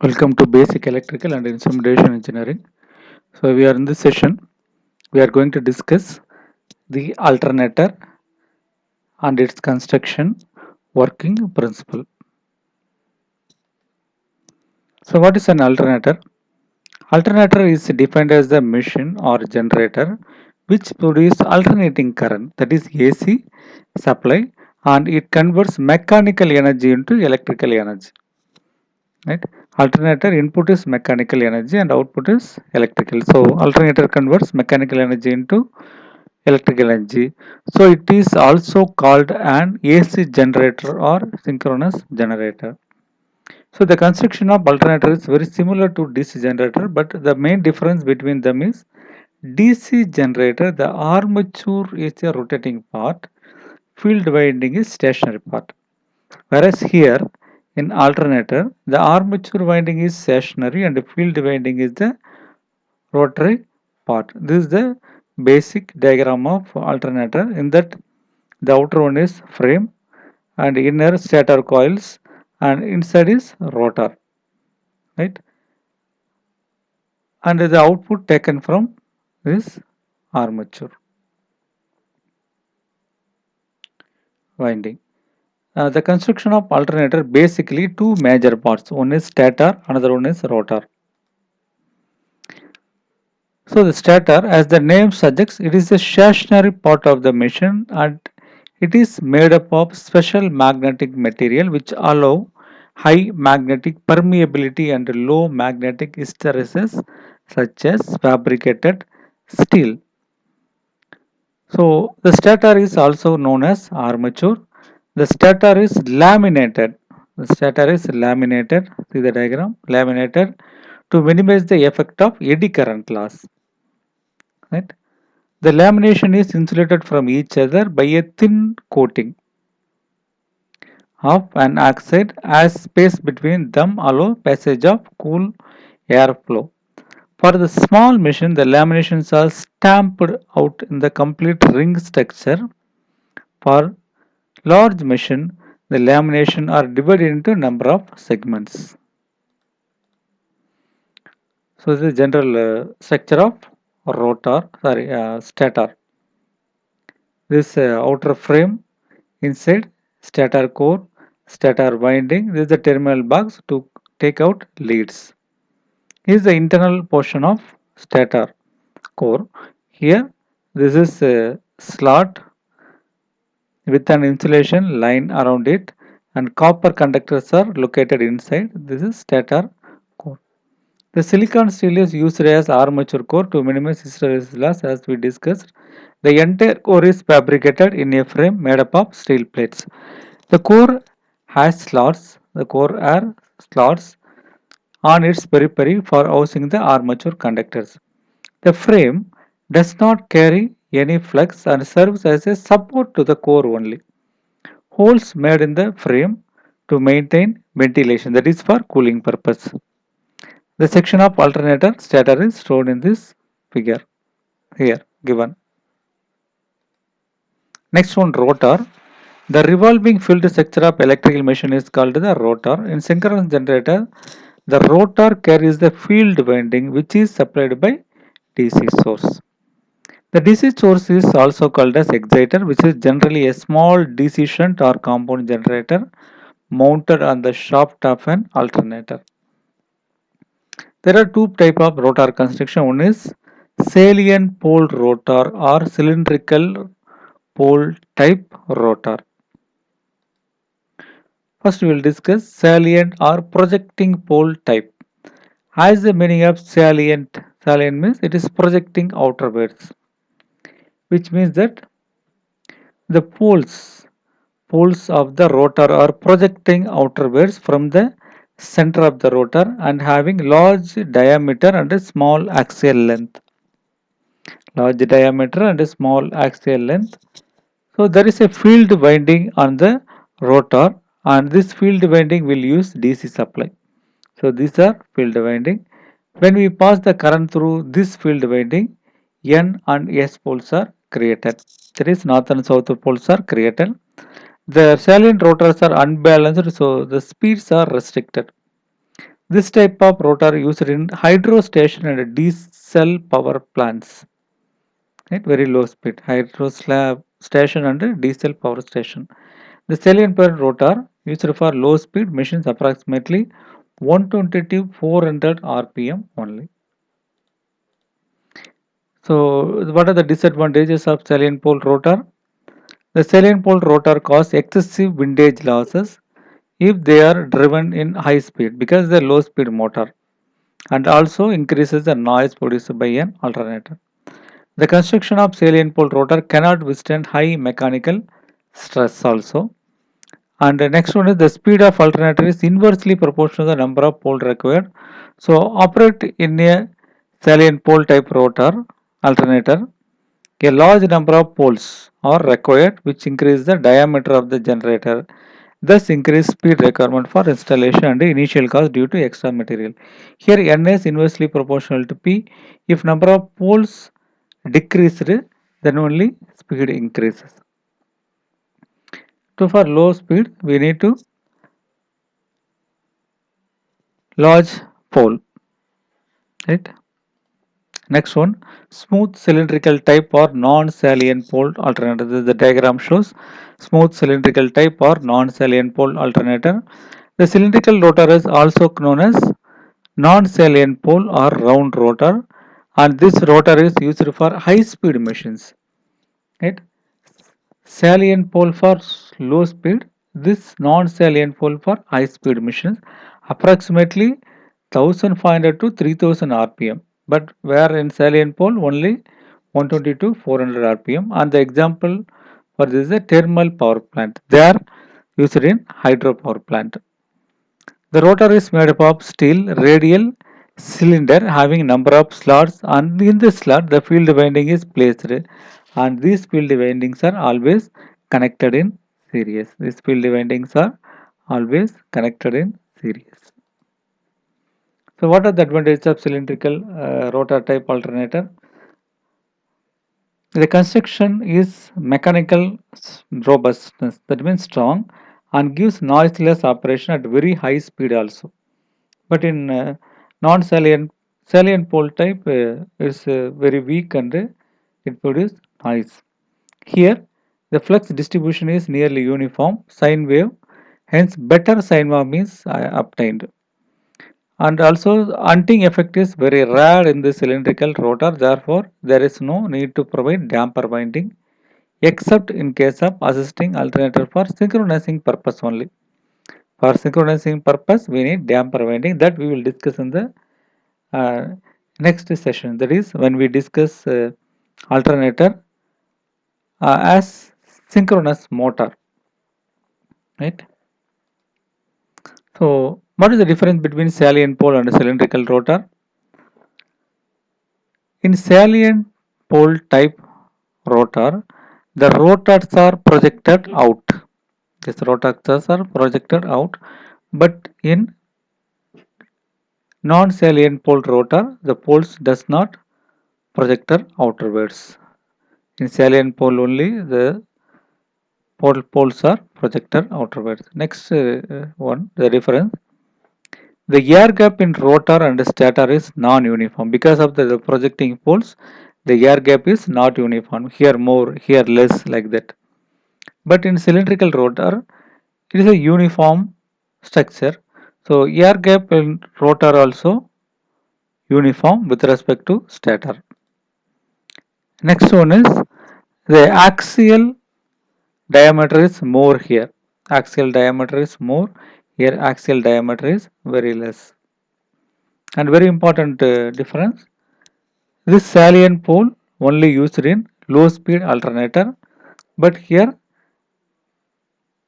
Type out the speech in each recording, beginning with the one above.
Welcome to Basic Electrical and Instrumentation Engineering. So we are in this session, we are going to discuss the alternator and its construction, working principle. So what is an alternator? Alternator is defined as the machine or generator which produces alternating current, that is AC supply, and it converts mechanical energy into electrical energy. Right? Alternator input is mechanical energy and output is electrical. So alternator converts mechanical energy into electrical energy. So it is also called an AC generator or synchronous generator. So the construction of alternator is very similar to DC generator, but the main difference between them is DC generator, the armature is a rotating part, field winding is stationary part. Whereas here in alternator, the armature winding is stationary and the field winding is the rotary part. This is the basic diagram of alternator. In that, the outer one is frame and inner stator coils and inside is rotor, right? And the output taken from this armature winding. The construction of alternator basically two major parts. One is stator, another one is rotor. So the stator, as the name suggests, it is a stationary part of the machine and it is made up of special magnetic material which allow high magnetic permeability and low magnetic hysteresis such as fabricated steel. So the stator is also known as armature. The stator is laminated. The stator is laminated. See the diagram, laminated to minimize the effect of eddy current loss. Right? The lamination is insulated from each other by a thin coating of an oxide as space between them allow passage of cool airflow. For the small machine, the laminations are stamped out in the complete ring structure. For large machine, the lamination are divided into number of segments. So this is the general structure of stator. This outer frame, inside stator core, stator winding. This is the terminal box to take out leads. Here is the internal portion of stator core. Here, this is a slot with an insulation line around it, and copper conductors are located inside. This is stator core. The silicon steel is used as armature core to minimize hysteresis loss, as we discussed. The entire core is fabricated in a frame made up of steel plates. The core has slots. The core are slots on its periphery for housing the armature conductors. The frame does not carry any flux and serves as a support to the core only. Holes made in the frame to maintain ventilation, that is for cooling purpose. The section of alternator stator is shown in this figure here given. Next one, rotor. The revolving field structure of electrical machine is called the rotor. In synchronous generator, the rotor carries the field winding which is supplied by DC source. The DC source is also called as exciter, which is generally a small DC shunt or compound generator mounted on the shaft of an alternator. There are two types of rotor construction. One is salient pole rotor or cylindrical pole type rotor. First we will discuss salient or projecting pole type. As the meaning of salient, salient means it is projecting outwards, which means that the poles of the rotor are projecting outwards from the center of the rotor and having large diameter and a small axial length. Large diameter and a small axial length. So there is a field winding on the rotor and this field winding will use DC supply. So these are field winding. When we pass the current through this field winding, N and S poles are created. That is north and south poles are created. The salient rotors are unbalanced, so the speeds are restricted. This type of rotor used in hydro station and diesel power plants at very low speed. Hydro station and diesel power station. The salient per rotor used for low speed machines approximately 120 to 400 rpm only. So, what are the disadvantages of salient pole rotor? The salient pole rotor cause excessive windage losses if they are driven in high speed because they are low speed motor, and also increases the noise produced by an alternator. The construction of salient pole rotor cannot withstand high mechanical stress also. And the next one is the speed of alternator is inversely proportional to the number of pole required. So operate in a salient pole type rotor alternator, a large number of poles are required which increase the diameter of the generator, thus increase speed requirement for installation and initial cost due to extra material. Here N is inversely proportional to P. If number of poles decreased, then only speed increases. So for low speed we need to large pole, right? Next one, smooth cylindrical type or non-salient pole alternator. This is the diagram shows smooth cylindrical type or non-salient pole alternator. The cylindrical rotor is also known as non-salient pole or round rotor, and this rotor is used for high-speed machines. Right? Salient pole for low speed, this non-salient pole for high-speed machines, approximately 1500 to 3000 rpm, but where in salient pole only 120 to 400 rpm. And the example for this is a thermal power plant. They are used in hydropower plant. The rotor is made up of steel radial cylinder having number of slots, and in the slot the field winding is placed, and these field windings are always connected in series. These field windings are always connected in series. So what are the advantages of cylindrical rotor type alternator? The construction is mechanical robustness, that means strong, and gives noiseless operation at very high speed also. But in non-salient pole type is very weak and it produces noise. Here the flux distribution is nearly uniform, sine wave, hence better sine wave is obtained. And also hunting effect is very rare in the cylindrical rotor, therefore there is no need to provide damper winding except in case of assisting alternator for synchronizing purpose only. For synchronizing purpose we need damper winding, that we will discuss in the uh, next session, that is when we discuss alternator as synchronous motor, right? So what is the difference between salient pole and cylindrical rotor? In salient pole type rotor, the rotors are projected out. These rotors are projected out, but in non-salient pole rotor, the poles does not projected outwards. In salient pole only, the poles are projected outwards. Next one, the difference. The air gap in rotor and stator is non-uniform. Because of the projecting poles, the air gap is not uniform. Here more, here less, like that. But in cylindrical rotor, it is a uniform structure. So air gap in rotor also uniform with respect to stator. Next one is the axial diameter is more here. Axial diameter is more. Here axial diameter is very less. And very important difference. This salient pole only used in low speed alternator, but here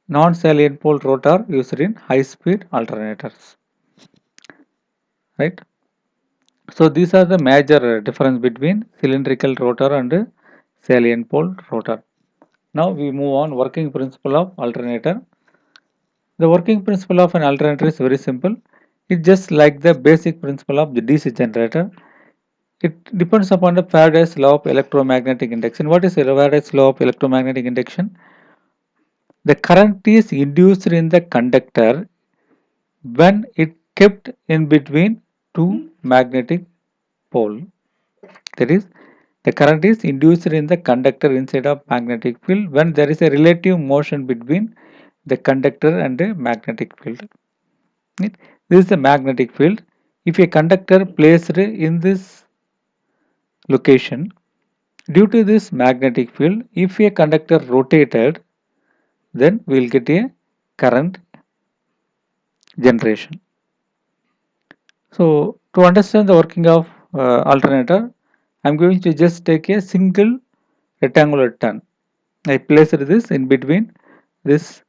non-salient pole rotor used in high speed alternators. Right? So these are the major difference between cylindrical rotor and salient pole rotor. Now we move on working principle of alternator. The working principle of an alternator is very simple. It's just like the basic principle of the DC generator. It depends upon the Faraday's law of electromagnetic induction. What is Faraday's law of electromagnetic induction? The current is induced in the conductor when it kept in between two magnetic poles. That is, the current is induced in the conductor inside of magnetic field when there is a relative motion between the conductor and the magnetic field. Right? This is the magnetic field. If a conductor placed in this location, due to this magnetic field, if a conductor rotated, then we will get a current generation. So to understand the working of alternator, I am going to just take a single rectangular turn. I placed this in between this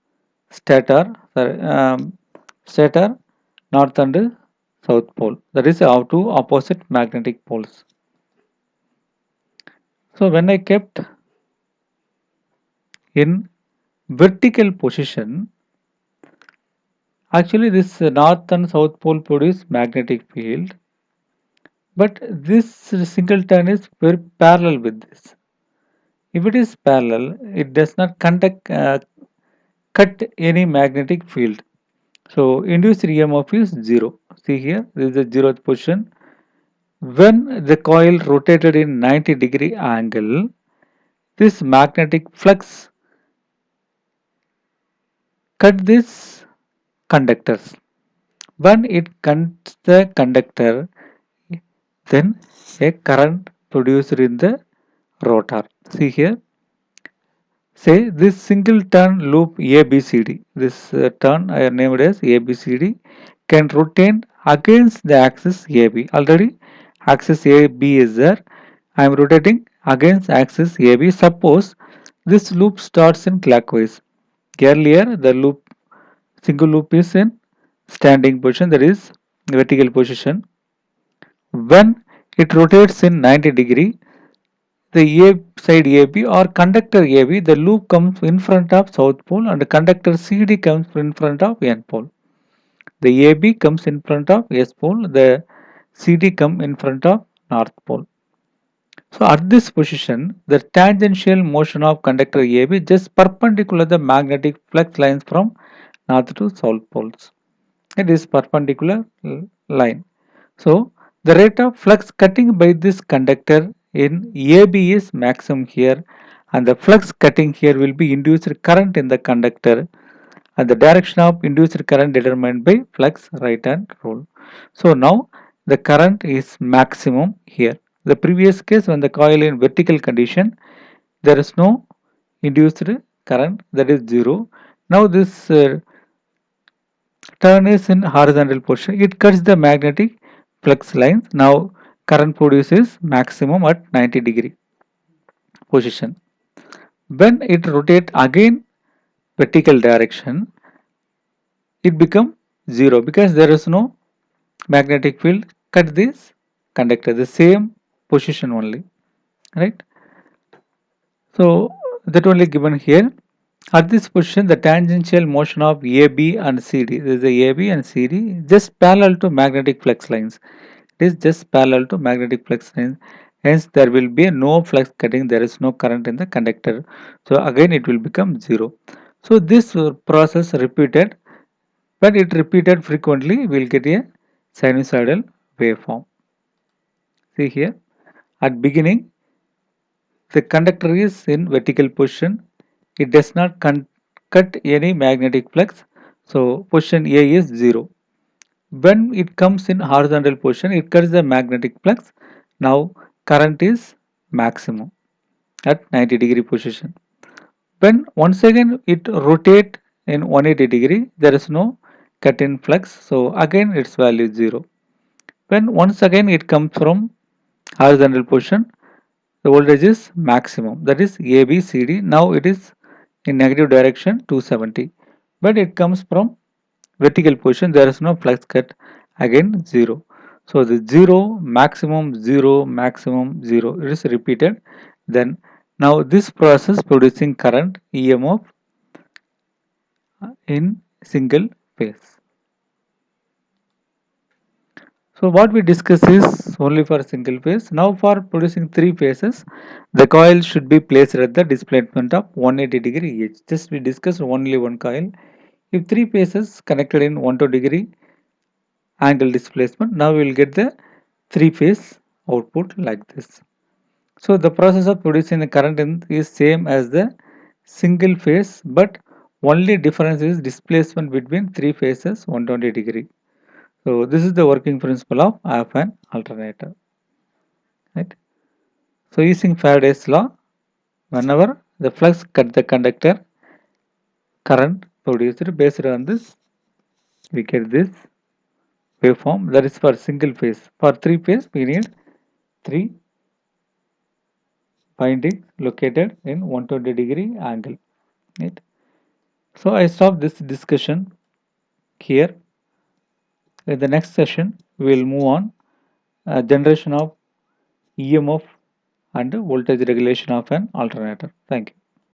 stator north and south pole. That is our two opposite magnetic poles. So when I kept in vertical position, actually this north and south pole produce magnetic field, but this single turn is very parallel with this. If it is parallel, it does not cut any magnetic field. So induced EMF is 0. See here, this is the 0th position. When the coil rotated in 90-degree angle, this magnetic flux cut these conductors. When it cuts the conductor, then a current produced in the rotor. See here, say this single turn loop ABCD, this turn I named as ABCD, can rotate against the axis AB. Already axis AB is there. I am rotating against axis AB. Suppose this loop starts in clockwise. Earlier the single loop is in standing position, that is vertical position. When it rotates in 90-degree, the A side AB or conductor AB, the loop comes in front of south pole and the conductor CD comes in front of N pole. The AB comes in front of S pole, the CD comes in front of north pole. So at this position, the tangential motion of conductor AB just perpendicular the magnetic flux lines from north to south poles. It is perpendicular line. So the rate of flux cutting by this conductor in AB is maximum here, and the flux cutting here will be induced current in the conductor, and the direction of induced current determined by flux right hand rule. So now the current is maximum here. The previous case, when the coil in vertical condition, there is no induced current, that is 0. Now this turn is in horizontal position. It cuts the magnetic flux lines. Now current produces maximum at 90-degree position. When it rotates again vertical direction, it becomes 0 because there is no magnetic field cut this conductor, the same position only, right? So that only given here. At this position, the tangential motion of AB and CD, this is the AB and CD, just parallel to magnetic flux lines. It is just parallel to magnetic flux lines. Hence, there will be no flux cutting. There is no current in the conductor. So again, it will become 0. So this process repeated. When it repeated frequently, we will get a sinusoidal waveform. See here, at beginning, the conductor is in vertical position. It does not cut any magnetic flux. So position A is 0. When it comes in horizontal position, it cuts the magnetic flux. Now current is maximum at 90-degree position. When once again it rotate in 180-degree, there is no cut in flux. So again its value is 0. When once again it comes from horizontal position, the voltage is maximum, that is ABCD. Now it is in negative direction 270, but it comes from vertical position, there is no flux cut, again 0. So the 0 maximum 0 maximum 0, it is repeated. Then now this process producing current EMF in single phase. So what we discuss is only for single phase. Now for producing three phases, the coil should be placed at the displacement of 180 degree each. Just we discussed only one coil. If three phases connected in 120 degree angle displacement. Now we will get the three-phase output like this. So the process of producing the current is same as the single phase, but only difference is displacement between three phases 120 degree. So this is the working principle of an alternator. Right? So using Faraday's law, whenever the flux cut the conductor, current produced based on this, we get this waveform. That is for single phase. For three phase, we need three windings located in 120 degree angle. Right? So I stop this discussion here. In the next session, we will move on generation of EMF and voltage regulation of an alternator. Thank you.